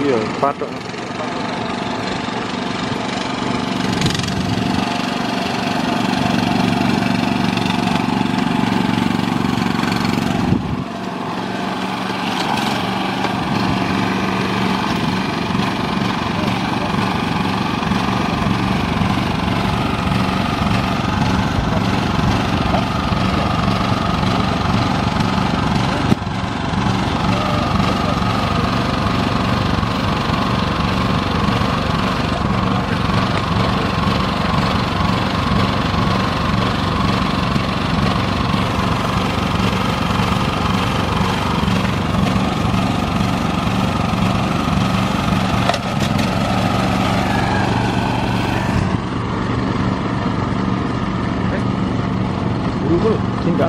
Iya, patok. Dulu tinggal.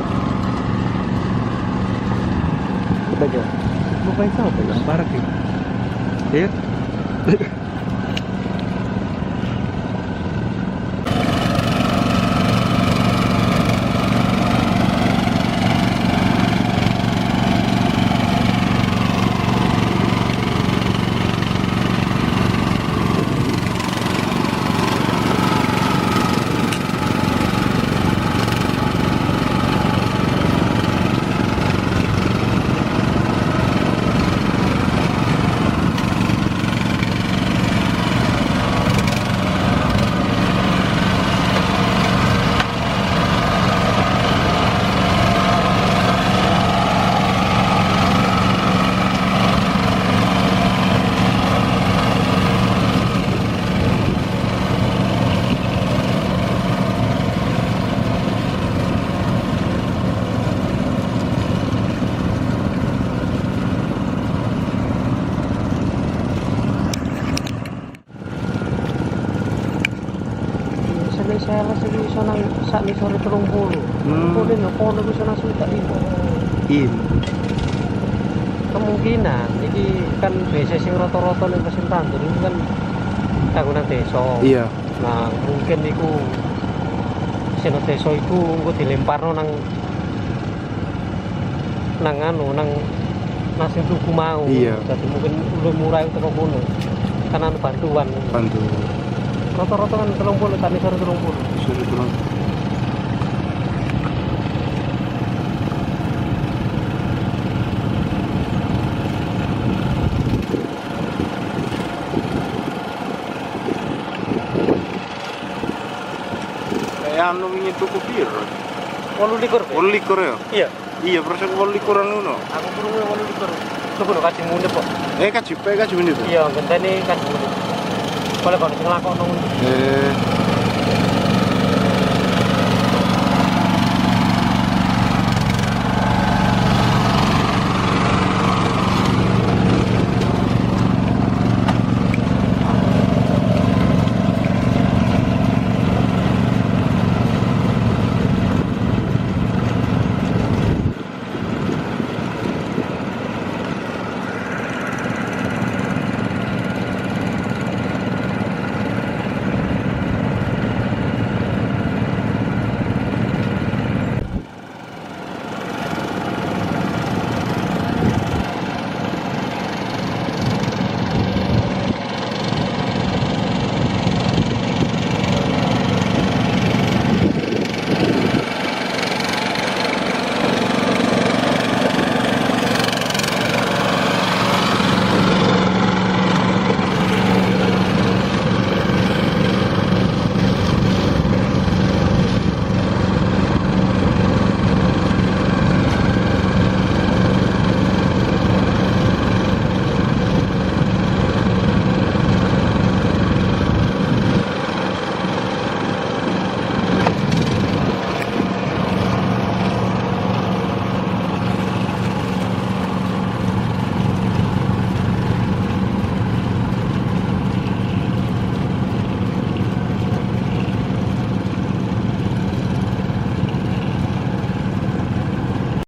Baga. Bukan siapa yang parkir. Ya. Saya rasa di sana saat ini sore 30. Kemudian kono di sana sudah ini. Kemungkinan jadi kan desa sing rata-rata ning Pasir Tandur itu kan bangunan desa. Iya. Nah, mungkin iku seno desa iku engko dilemparno nang sing tuku mau. Iya. Jadi mungkin lu murah itu kok kono. Kan anu bantuan. Bantu. Rata-rata kan 30 tadi sore 30. Suruh pulang. Kayak anu wingi tuku piro? 28. 28 ya? Iya. Iya, persen 28 ngono. Aku kurang 28. Coba kasih mundur kok. Kaji menit. Iya, gentene kasih mundur. Boleh kok ngelakokno.